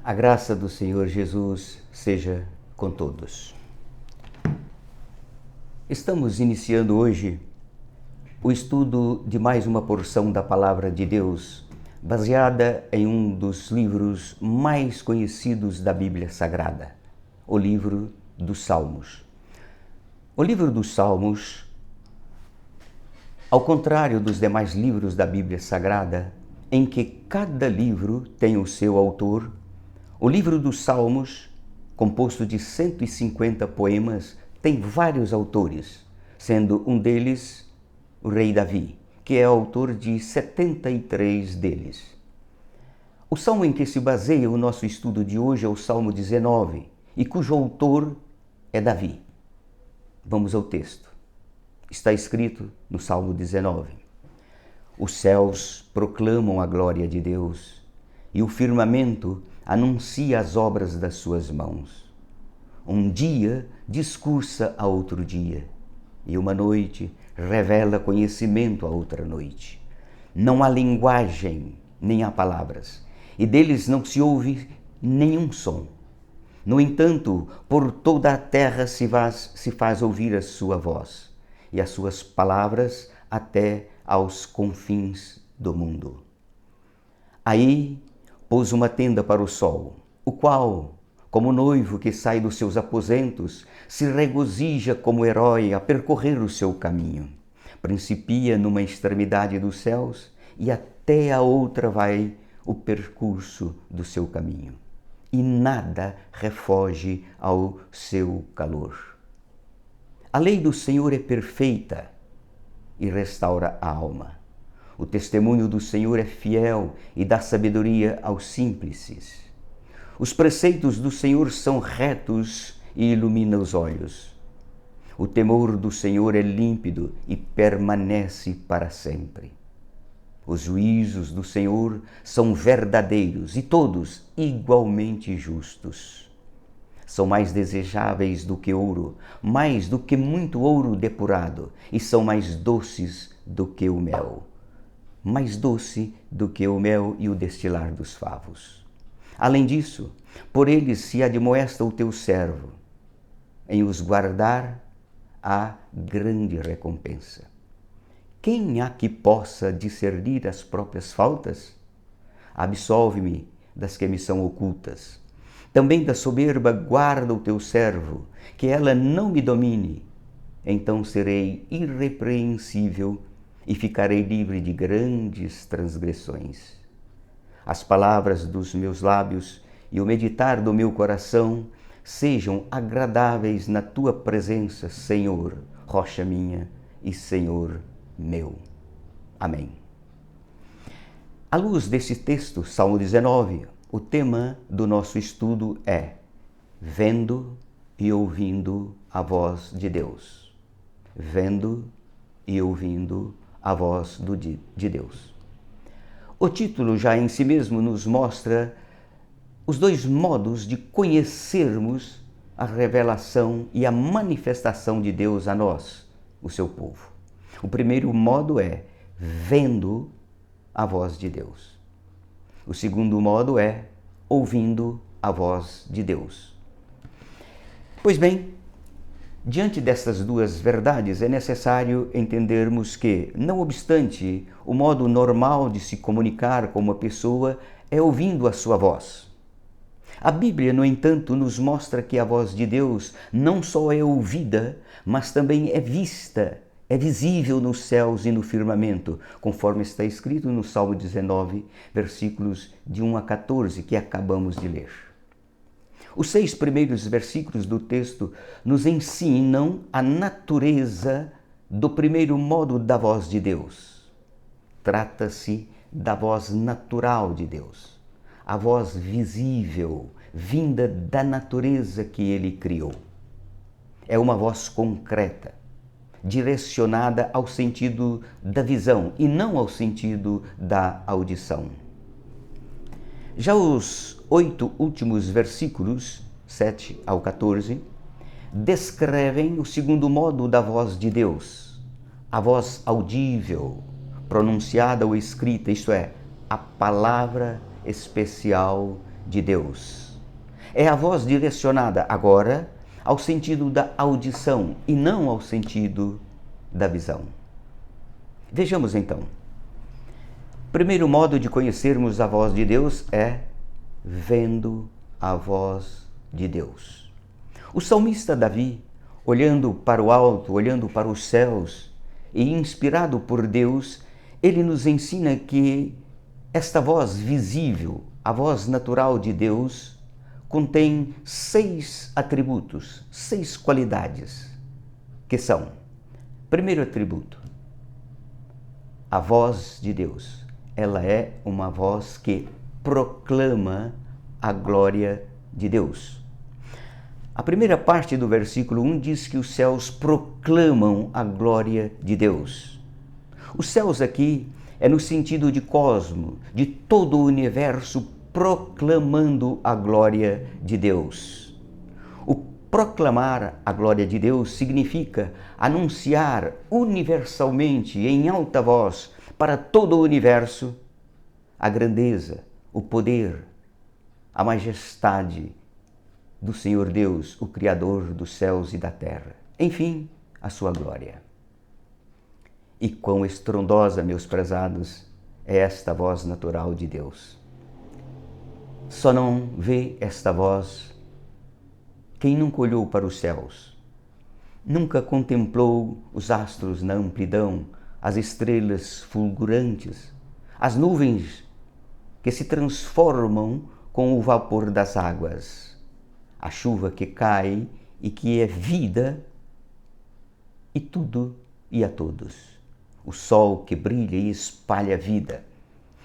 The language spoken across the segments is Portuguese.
A graça do Senhor Jesus seja com todos. Estamos iniciando hoje o estudo de mais uma porção da Palavra de Deus, baseada em um dos livros mais conhecidos da Bíblia Sagrada, o livro dos Salmos. O livro dos Salmos, ao contrário dos demais livros da Bíblia Sagrada, em que cada livro tem o seu autor, o livro dos Salmos, composto de 150 poemas, tem vários autores, sendo um deles o rei Davi, que é autor de 73 deles. O salmo em que se baseia o nosso estudo de hoje é o Salmo 19, e cujo autor é Davi. Vamos ao texto. Está escrito no Salmo 19: Os céus proclamam a glória de Deus, e o firmamento anuncia as obras das suas mãos. Um dia discursa a outro dia, e uma noite revela conhecimento a outra noite. Não há linguagem, nem há palavras, e deles não se ouve nenhum som. No entanto, por toda a terra se faz ouvir a sua voz, e as suas palavras até aos confins do mundo. Aí pôs uma tenda para o sol, o qual, como noivo que sai dos seus aposentos, se regozija como herói a percorrer o seu caminho. Principia numa extremidade dos céus e até a outra vai o percurso do seu caminho. E nada refoge ao seu calor. A lei do Senhor é perfeita e restaura a alma. O testemunho do Senhor é fiel e dá sabedoria aos simples. Os preceitos do Senhor são retos e iluminam os olhos. O temor do Senhor é límpido e permanece para sempre. Os juízos do Senhor são verdadeiros e todos igualmente justos. São mais desejáveis do que ouro, mais do que muito ouro depurado, e são mais doces do que o mel. Mais doce do que o mel e o destilar dos favos. Além disso, por eles se admoesta o teu servo. Em os guardar há grande recompensa. Quem há que possa discernir as próprias faltas? Absolve-me das que me são ocultas. Também da soberba guarda o teu servo, que ela não me domine. Então serei irrepreensível e ficarei livre de grandes transgressões. As palavras dos meus lábios e o meditar do meu coração sejam agradáveis na tua presença, Senhor, rocha minha e Senhor meu. Amém. À luz desse texto, Salmo 19, o tema do nosso estudo é Vendo e ouvindo a voz de Deus. Vendo e ouvindo a voz de Deus. O título já em si mesmo nos mostra os dois modos de conhecermos a revelação e a manifestação de Deus a nós, o seu povo. O primeiro modo é vendo a voz de Deus. O segundo modo é ouvindo a voz de Deus. Pois bem, diante dessas duas verdades, é necessário entendermos que, não obstante, o modo normal de se comunicar com uma pessoa é ouvindo a sua voz. A Bíblia, no entanto, nos mostra que a voz de Deus não só é ouvida, mas também é vista, é visível nos céus e no firmamento, conforme está escrito no Salmo 19, versículos de 1 a 14, que acabamos de ler. Os 6 primeiros versículos do texto nos ensinam a natureza do primeiro modo da voz de Deus. Trata-se da voz natural de Deus, a voz visível, vinda da natureza que Ele criou. É uma voz concreta, direcionada ao sentido da visão e não ao sentido da audição. Já os 8 últimos versículos, 7 ao 14, descrevem o segundo modo da voz de Deus, a voz audível, pronunciada ou escrita, isto é, a palavra especial de Deus. É a voz direcionada agora ao sentido da audição e não ao sentido da visão. Vejamos então. O primeiro modo de conhecermos a voz de Deus é vendo a voz de Deus. O salmista Davi, olhando para o alto, olhando para os céus e inspirado por Deus, ele nos ensina que esta voz visível, a voz natural de Deus, contém 6 atributos, 6 qualidades, que são: primeiro atributo, a voz de Deus. Ela é uma voz que proclama a glória de Deus. A primeira parte do versículo 1 diz que os céus proclamam a glória de Deus. Os céus aqui é no sentido de cosmo, de todo o universo proclamando a glória de Deus. O proclamar a glória de Deus significa anunciar universalmente, em alta voz, para todo o universo, a grandeza, o poder, a majestade do Senhor Deus, o Criador dos céus e da terra. Enfim, a sua glória. E quão estrondosa, meus prezados, é esta voz natural de Deus. Só não vê esta voz quem nunca olhou para os céus, nunca contemplou os astros na amplidão, as estrelas fulgurantes, as nuvens que se transformam com o vapor das águas, a chuva que cai e que é vida e tudo e a todos, o sol que brilha e espalha vida,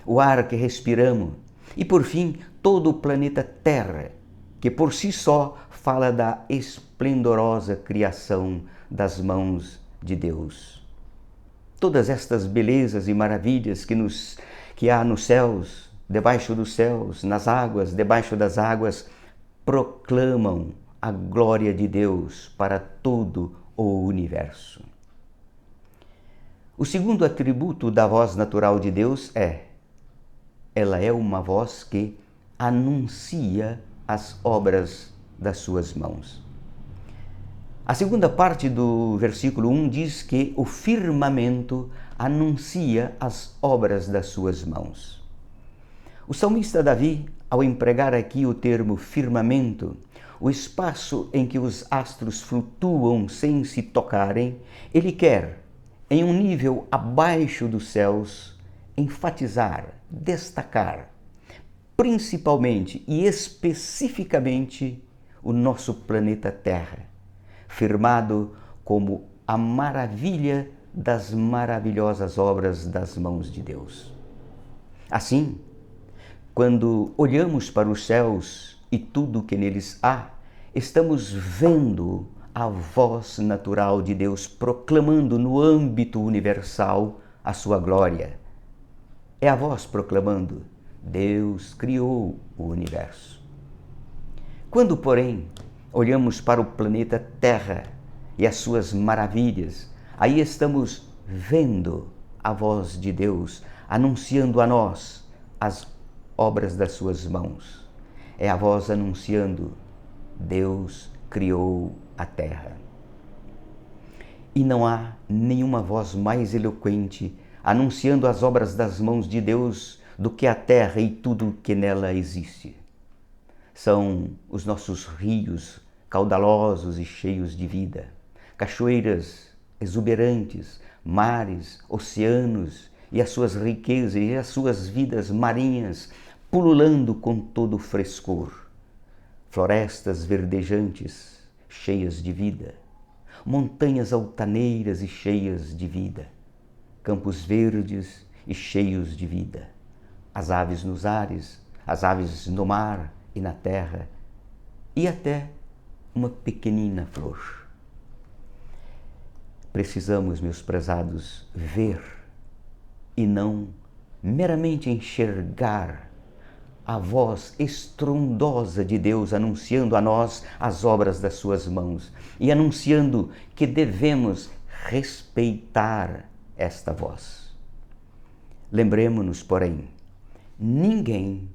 o ar que respiramos e, por fim, todo o planeta Terra, que por si só fala da esplendorosa criação das mãos de Deus. Todas estas belezas e maravilhas que há nos céus, debaixo dos céus, nas águas, debaixo das águas, proclamam a glória de Deus para todo o universo. O segundo atributo da voz natural de Deus ela é uma voz que anuncia as obras das suas mãos. A segunda parte do versículo 1 diz que o firmamento anuncia as obras das suas mãos. O salmista Davi, ao empregar aqui o termo firmamento, o espaço em que os astros flutuam sem se tocarem, ele quer, em um nível abaixo dos céus, enfatizar, destacar, principalmente e especificamente, o nosso planeta Terra, firmado como a maravilha das maravilhosas obras das mãos de Deus. Assim, quando olhamos para os céus e tudo que neles há, estamos vendo a voz natural de Deus proclamando no âmbito universal a sua glória. É a voz proclamando: Deus criou o universo. Quando, porém, olhamos para o planeta Terra e as suas maravilhas, aí estamos vendo a voz de Deus anunciando a nós as obras das suas mãos. É a voz anunciando: Deus criou a terra. E não há nenhuma voz mais eloquente anunciando as obras das mãos de Deus do que a terra e tudo que nela existe. São os nossos rios caudalosos e cheios de vida, cachoeiras exuberantes, mares, oceanos e as suas riquezas e as suas vidas marinhas pululando com todo o frescor, florestas verdejantes cheias de vida, montanhas altaneiras e cheias de vida, campos verdes e cheios de vida, as aves nos ares, as aves no mar e na terra, e até uma pequenina flor. Precisamos, meus prezados, ver e não meramente enxergar a voz estrondosa de Deus anunciando a nós as obras das suas mãos e anunciando que devemos respeitar esta voz. Lembremos-nos, porém, ninguém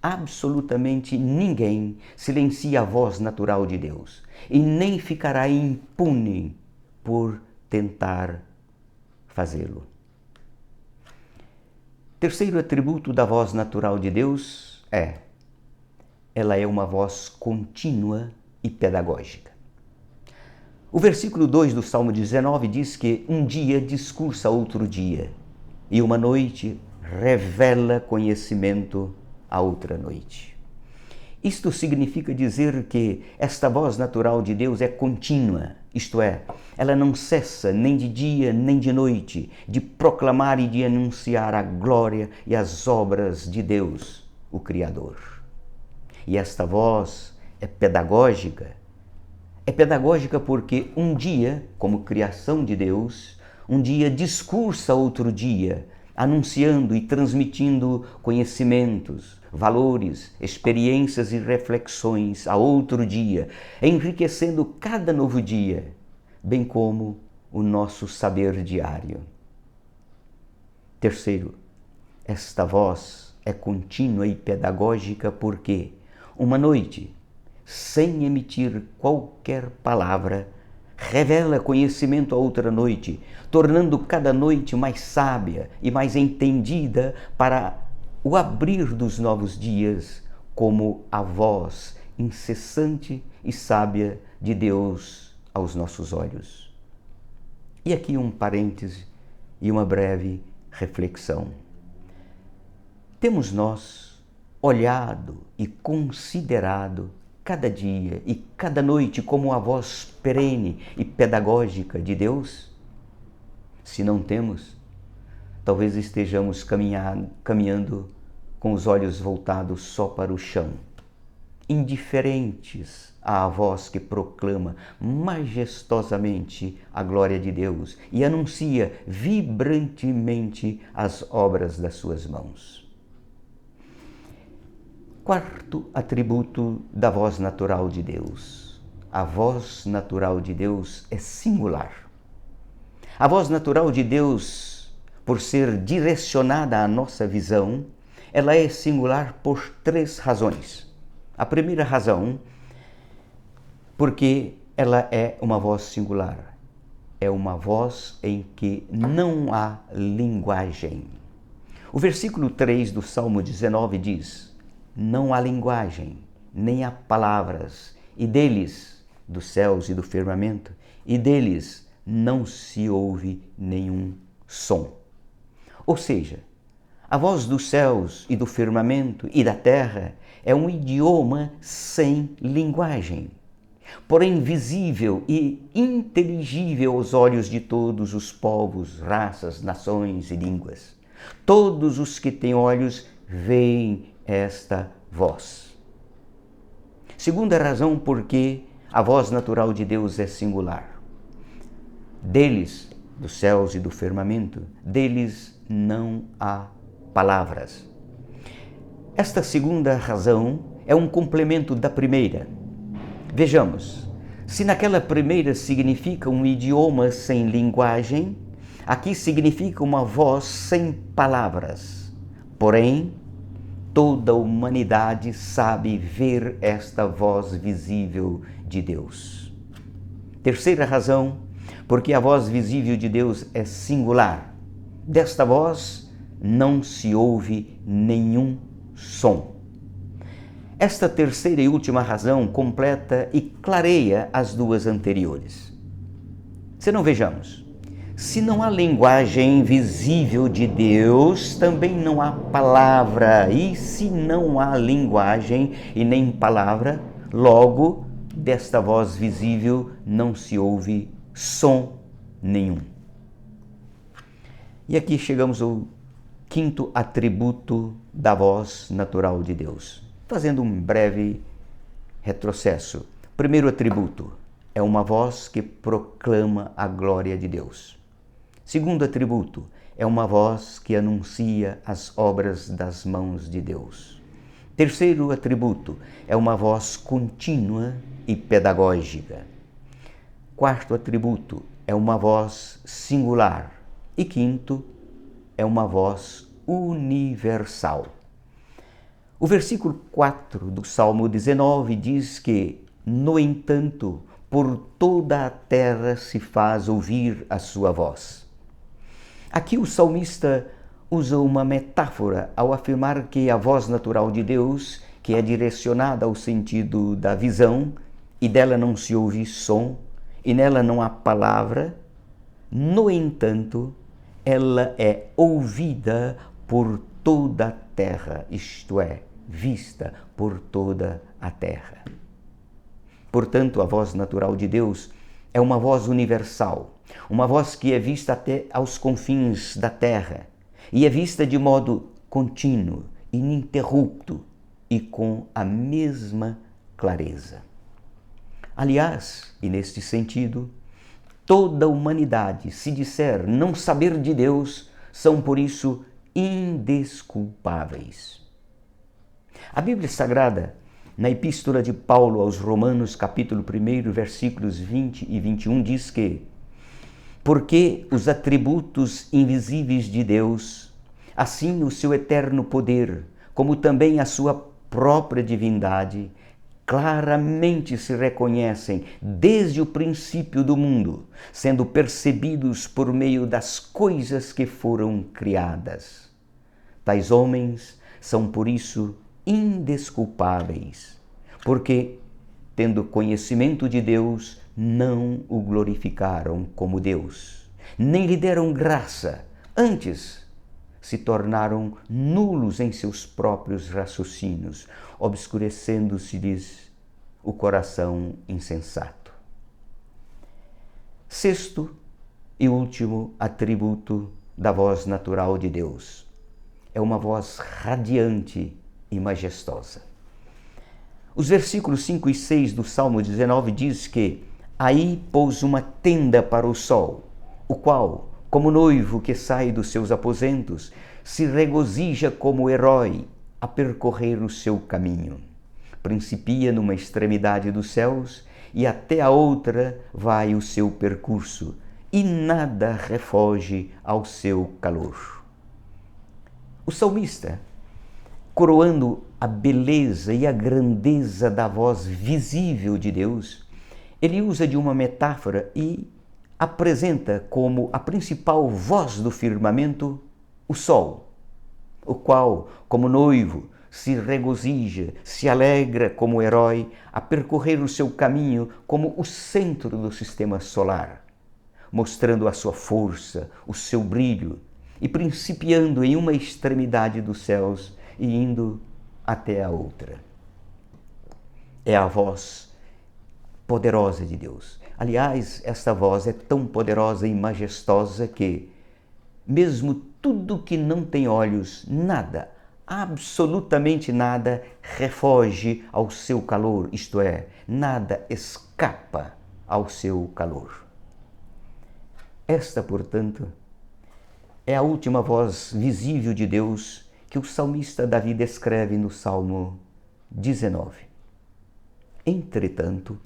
absolutamente ninguém silencia a voz natural de Deus e nem ficará impune por tentar fazê-lo. Terceiro atributo da voz natural de Deus ela é uma voz contínua e pedagógica. O versículo 2 do Salmo 19 diz que um dia discursa outro dia e uma noite revela conhecimento a outra noite. Isto significa dizer que esta voz natural de Deus é contínua, isto é, ela não cessa nem de dia nem de noite de proclamar e de anunciar a glória e as obras de Deus, o Criador. E esta voz é pedagógica porque um dia, como criação de Deus, um dia discursa outro dia, anunciando e transmitindo conhecimentos, valores, experiências e reflexões a outro dia, enriquecendo cada novo dia, bem como o nosso saber diário. Terceiro, esta voz é contínua e pedagógica porque uma noite, sem emitir qualquer palavra, revela conhecimento a outra noite, tornando cada noite mais sábia e mais entendida para o abrir dos novos dias, como a voz incessante e sábia de Deus aos nossos olhos. E aqui um parêntese e uma breve reflexão. Temos nós olhado e considerado cada dia e cada noite como a voz perene e pedagógica de Deus? Se não temos, talvez estejamos caminhando com os olhos voltados só para o chão, indiferentes à voz que proclama majestosamente a glória de Deus e anuncia vibrantemente as obras das suas mãos. Quarto atributo da voz natural de Deus. A voz natural de Deus é singular. A voz natural de Deus, por ser direcionada à nossa visão, ela é singular por 3 razões. A primeira razão, porque ela é uma voz singular. É uma voz em que não há linguagem. O versículo 3 do Salmo 19 diz: não há linguagem, nem há palavras, e deles, dos céus e do firmamento, e deles não se ouve nenhum som. Ou seja, a voz dos céus e do firmamento e da terra é um idioma sem linguagem, porém visível e inteligível aos olhos de todos os povos, raças, nações e línguas. Todos os que têm olhos veem esta voz. Segunda razão porque a voz natural de Deus é singular. Deles, dos céus e do firmamento, deles não há palavras. Esta segunda razão é um complemento da primeira. Vejamos, se naquela primeira significa um idioma sem linguagem, aqui significa uma voz sem palavras. Porém, toda a humanidade sabe ver esta voz visível de Deus. Terceira razão, porque a voz visível de Deus é singular. Desta voz não se ouve nenhum som. Esta terceira e última razão completa e clareia as 2 anteriores. Se não vejamos, se não há linguagem visível de Deus, também não há palavra. E se não há linguagem e nem palavra, logo, desta voz visível não se ouve som nenhum. E aqui chegamos ao 5º atributo da voz natural de Deus. Fazendo um breve retrocesso. Primeiro atributo é uma voz que proclama a glória de Deus. Segundo atributo, é uma voz que anuncia as obras das mãos de Deus. Terceiro atributo, é uma voz contínua e pedagógica. Quarto atributo, é uma voz singular. E quinto, é uma voz universal. O versículo 4 do Salmo 19 diz que, no entanto, por toda a terra se faz ouvir a sua voz. Aqui o salmista usa uma metáfora ao afirmar que a voz natural de Deus, que é direcionada ao sentido da visão, e dela não se ouve som, e nela não há palavra, no entanto, ela é ouvida por toda a terra, isto é, vista por toda a terra. Portanto, a voz natural de Deus é uma voz universal, uma voz que é vista até aos confins da terra e é vista de modo contínuo, ininterrupto e com a mesma clareza. Aliás, e neste sentido, toda a humanidade, se disser não saber de Deus, são por isso indesculpáveis. A Bíblia Sagrada, na Epístola de Paulo aos Romanos, capítulo 1, versículos 20 e 21, diz que porque os atributos invisíveis de Deus, assim o seu eterno poder, como também a sua própria divindade, claramente se reconhecem desde o princípio do mundo, sendo percebidos por meio das coisas que foram criadas. Tais homens são, por isso, indesculpáveis, porque, tendo conhecimento de Deus, não o glorificaram como Deus, nem lhe deram graça, antes se tornaram nulos em seus próprios raciocínios, obscurecendo-se-lhes o coração insensato. Sexto e último atributo da voz natural de Deus. É uma voz radiante e majestosa. Os versículos 5 e 6 do Salmo 19 diz que aí pôs uma tenda para o sol, o qual, como noivo que sai dos seus aposentos, se regozija como herói a percorrer o seu caminho. Principia numa extremidade dos céus e até a outra vai o seu percurso, e nada refoge ao seu calor. O salmista, coroando a beleza e a grandeza da voz visível de Deus, ele usa de uma metáfora e apresenta como a principal voz do firmamento o sol, o qual, como noivo, se regozija, se alegra como herói a percorrer o seu caminho como o centro do sistema solar, mostrando a sua força, o seu brilho e principiando em uma extremidade dos céus e indo até a outra. É a voz poderosa de Deus. Aliás, esta voz é tão poderosa e majestosa que, mesmo tudo que não tem olhos, nada, absolutamente nada, refoge ao seu calor, isto é, nada escapa ao seu calor. Esta, portanto, é a última voz visível de Deus que o salmista Davi descreve no Salmo 19. Entretanto,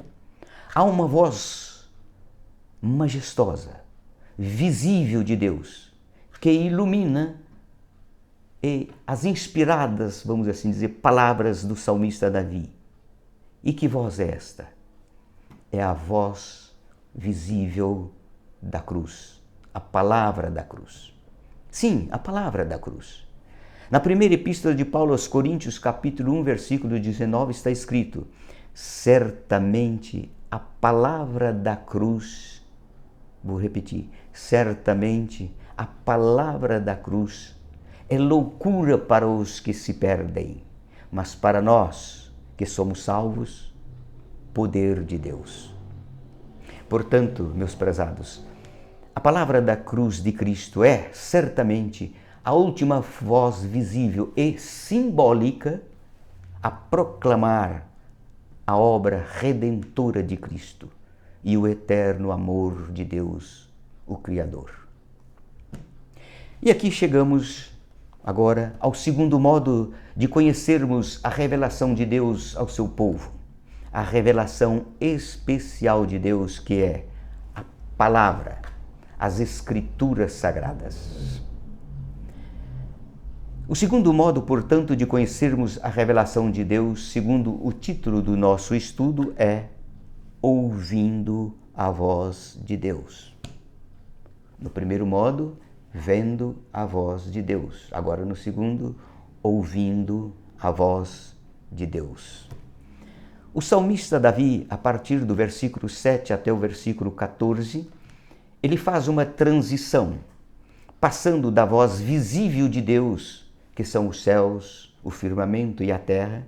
há uma voz majestosa, visível de Deus, que ilumina as inspiradas, vamos assim dizer, palavras do salmista Davi. E que voz é esta? É a voz visível da cruz, a palavra da cruz. Sim, a palavra da cruz. Na primeira epístola de Paulo aos Coríntios, capítulo 1, versículo 19, está escrito: certamente a palavra da cruz, vou repetir, certamente a palavra da cruz é loucura para os que se perdem, mas para nós que somos salvos, poder de Deus. Portanto, meus prezados, a palavra da cruz de Cristo é certamente a última voz visível e simbólica a proclamar a obra redentora de Cristo e o eterno amor de Deus, o Criador. E aqui chegamos agora ao segundo modo de conhecermos a revelação de Deus ao seu povo, a revelação especial de Deus, que é a palavra, as Escrituras Sagradas. O segundo modo, portanto, de conhecermos a revelação de Deus, segundo o título do nosso estudo, é ouvindo a voz de Deus. No primeiro modo, vendo a voz de Deus. Agora, no segundo, ouvindo a voz de Deus. O salmista Davi, a partir do versículo 7 até o versículo 14, ele faz uma transição, passando da voz visível de Deus, que são os céus, o firmamento e a terra,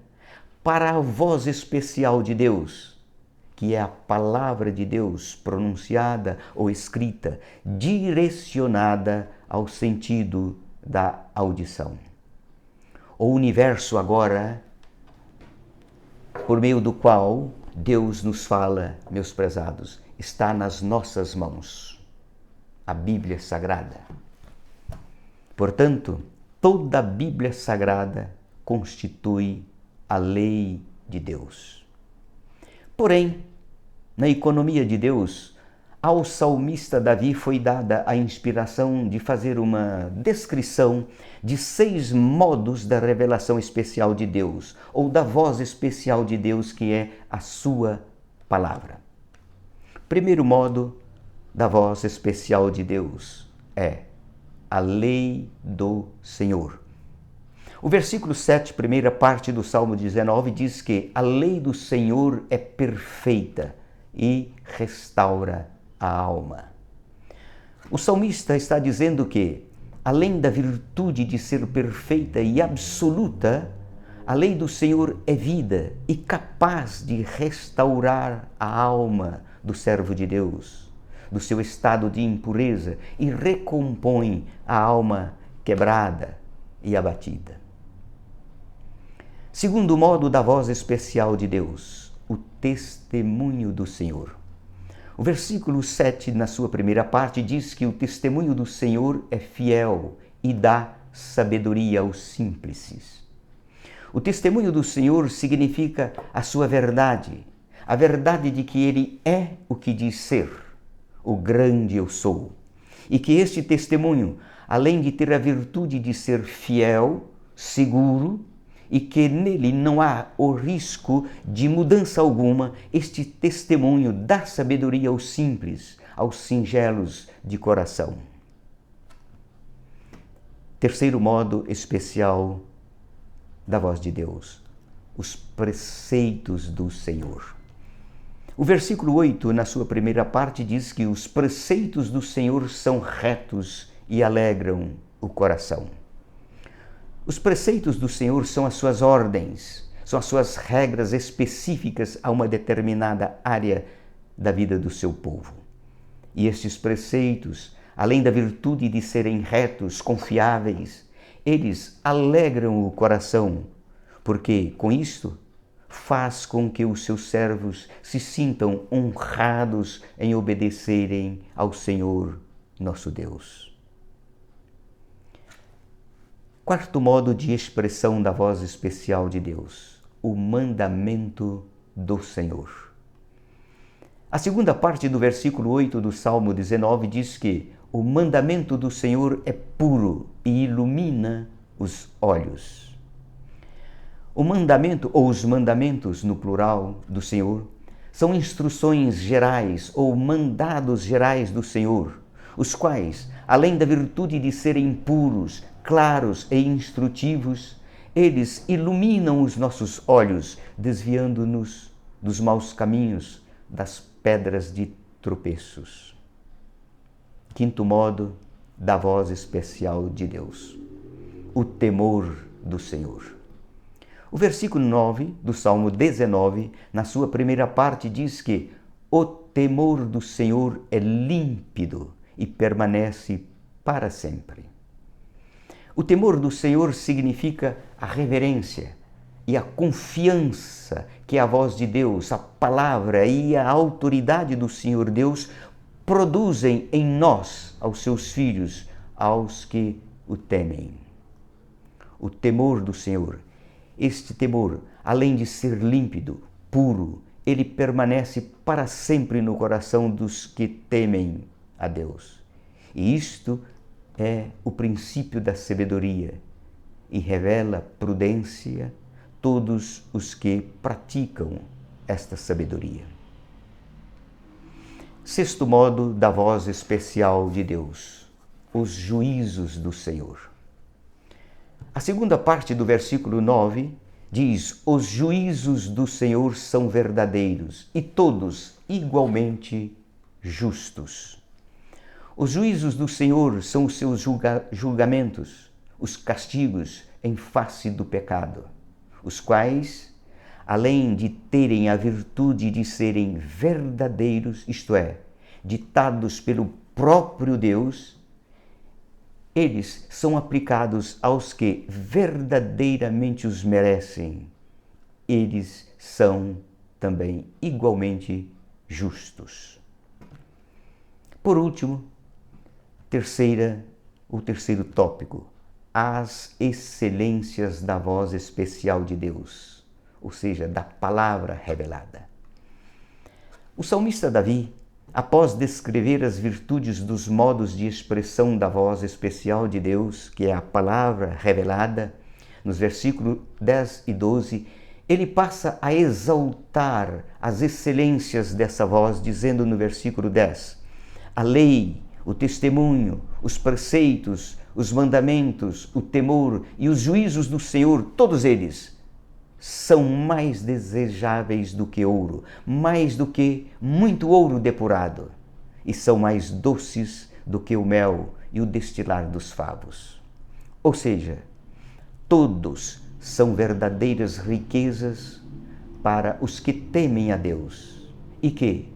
para a voz especial de Deus, que é a palavra de Deus pronunciada ou escrita, direcionada ao sentido da audição. O universo agora, por meio do qual Deus nos fala, meus prezados, está nas nossas mãos, a Bíblia Sagrada. Portanto, toda a Bíblia Sagrada constitui a lei de Deus. Porém, na economia de Deus, ao salmista Davi foi dada a inspiração de fazer uma descrição de 6 modos da revelação especial de Deus, ou da voz especial de Deus, que é a sua palavra. Primeiro modo da voz especial de Deus é a lei do Senhor. O versículo 7, primeira parte do Salmo 19, diz que a lei do Senhor é perfeita e restaura a alma. O salmista está dizendo que, além da virtude de ser perfeita e absoluta, a lei do Senhor é vida e capaz de restaurar a alma do servo de Deus, do seu estado de impureza, e recompõe a alma quebrada e abatida. Segundo modo da voz especial de Deus, o testemunho do Senhor. O versículo 7, na sua primeira parte, diz que o testemunho do Senhor é fiel e dá sabedoria aos simples. O testemunho do Senhor significa a sua verdade, a verdade de que Ele é o que diz ser, o grande eu sou, e que este testemunho, além de ter a virtude de ser fiel, seguro, e que nele não há o risco de mudança alguma, este testemunho dá sabedoria aos simples, aos singelos de coração. Terceiro modo especial da voz de Deus, os preceitos do Senhor. O versículo 8, na sua primeira parte, diz que os preceitos do Senhor são retos e alegram o coração. Os preceitos do Senhor são as suas ordens, são as suas regras específicas a uma determinada área da vida do seu povo. E estes preceitos, além da virtude de serem retos, confiáveis, eles alegram o coração, porque com isto faz com que os seus servos se sintam honrados em obedecerem ao Senhor nosso Deus. Quarto modo de expressão da voz especial de Deus, o mandamento do Senhor. A segunda parte do versículo 8 do Salmo 19 diz que o mandamento do Senhor é puro e ilumina os olhos. O mandamento, ou os mandamentos no plural do Senhor, são instruções gerais ou mandados gerais do Senhor, os quais, além da virtude de serem puros, claros e instrutivos, eles iluminam os nossos olhos, desviando-nos dos maus caminhos, das pedras de tropeços. Quinto modo da voz especial de Deus, o temor do Senhor. O versículo 9 do Salmo 19, na sua primeira parte, diz que o temor do Senhor é límpido e permanece para sempre. O temor do Senhor significa a reverência e a confiança que a voz de Deus, a palavra e a autoridade do Senhor Deus produzem em nós, aos seus filhos, aos que o temem. O temor do Senhor. Este temor, além de ser límpido, puro, ele permanece para sempre no coração dos que temem a Deus. E isto é o princípio da sabedoria e revela prudência todos os que praticam esta sabedoria. Sexto modo da voz especial de Deus, os juízos do Senhor. A segunda parte do versículo 9 diz: os juízos do Senhor são verdadeiros e todos igualmente justos. Os juízos do Senhor são os seus julgamentos, os castigos em face do pecado, os quais, além de terem a virtude de serem verdadeiros, isto é, ditados pelo próprio Deus, eles são aplicados aos que verdadeiramente os merecem. Eles são também igualmente justos. Por último, o terceiro tópico, as excelências da voz especial de Deus, ou seja, da palavra revelada. O salmista Davi, após descrever as virtudes dos modos de expressão da voz especial de Deus, que é a palavra revelada, nos versículos 10 e 12, ele passa a exaltar as excelências dessa voz, dizendo no versículo 10, a lei, o testemunho, os preceitos, os mandamentos, o temor e os juízos do Senhor, todos eles são mais desejáveis do que ouro, mais do que muito ouro depurado, e são mais doces do que o mel e o destilar dos favos. Ou seja, todos são verdadeiras riquezas para os que temem a Deus, e que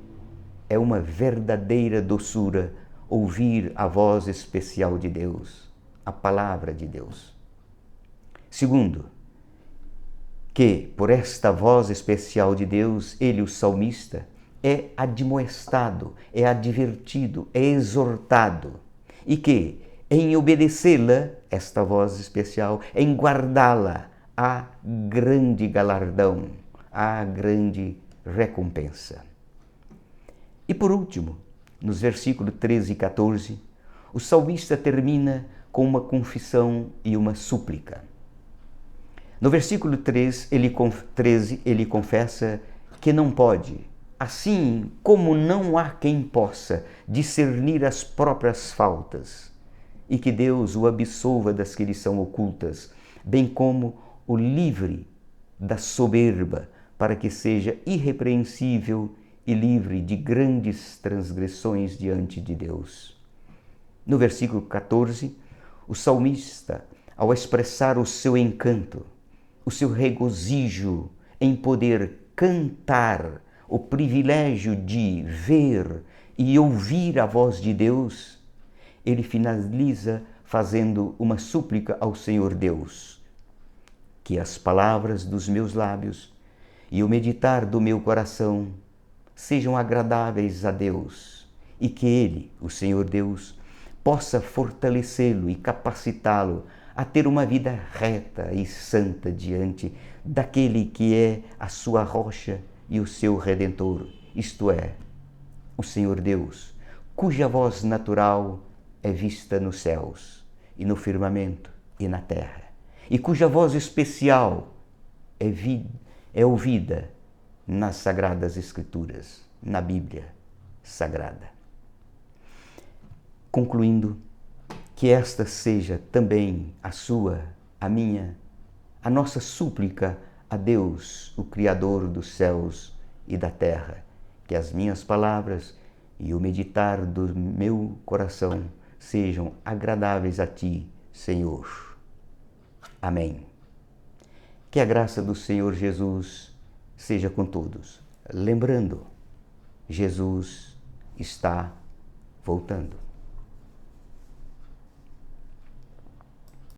é uma verdadeira doçura ouvir a voz especial de Deus, a palavra de Deus. Segundo, que por esta voz especial de Deus, ele, o salmista, é admoestado, é advertido, é exortado, e que, em obedecê-la, esta voz especial, em guardá-la, há grande galardão, há grande recompensa. E por último, nos versículos 13 e 14, o salmista termina com uma confissão e uma súplica. No versículo 13, ele confessa que não pode, assim como não há quem possa discernir as próprias faltas, e que Deus o absolva das que lhe são ocultas, bem como o livre da soberba, para que seja irrepreensível e livre de grandes transgressões diante de Deus. No versículo 14, o salmista, ao expressar o seu encanto, o seu regozijo em poder cantar, o privilégio de ver e ouvir a voz de Deus, ele finaliza fazendo uma súplica ao Senhor Deus, que as palavras dos meus lábios e o meditar do meu coração sejam agradáveis a Deus e que Ele, o Senhor Deus, possa fortalecê-lo e capacitá-lo a ter uma vida reta e santa diante daquele que é a sua rocha e o seu Redentor, isto é, o Senhor Deus, cuja voz natural é vista nos céus e no firmamento e na terra, e cuja voz especial é ouvida nas Sagradas Escrituras, na Bíblia Sagrada. Concluindo, que esta seja também a sua, a minha, a nossa súplica a Deus, o Criador dos céus e da terra, que as minhas palavras e o meditar do meu coração sejam agradáveis a Ti, Senhor. Amém. Que a graça do Senhor Jesus seja com todos. Lembrando, Jesus está voltando.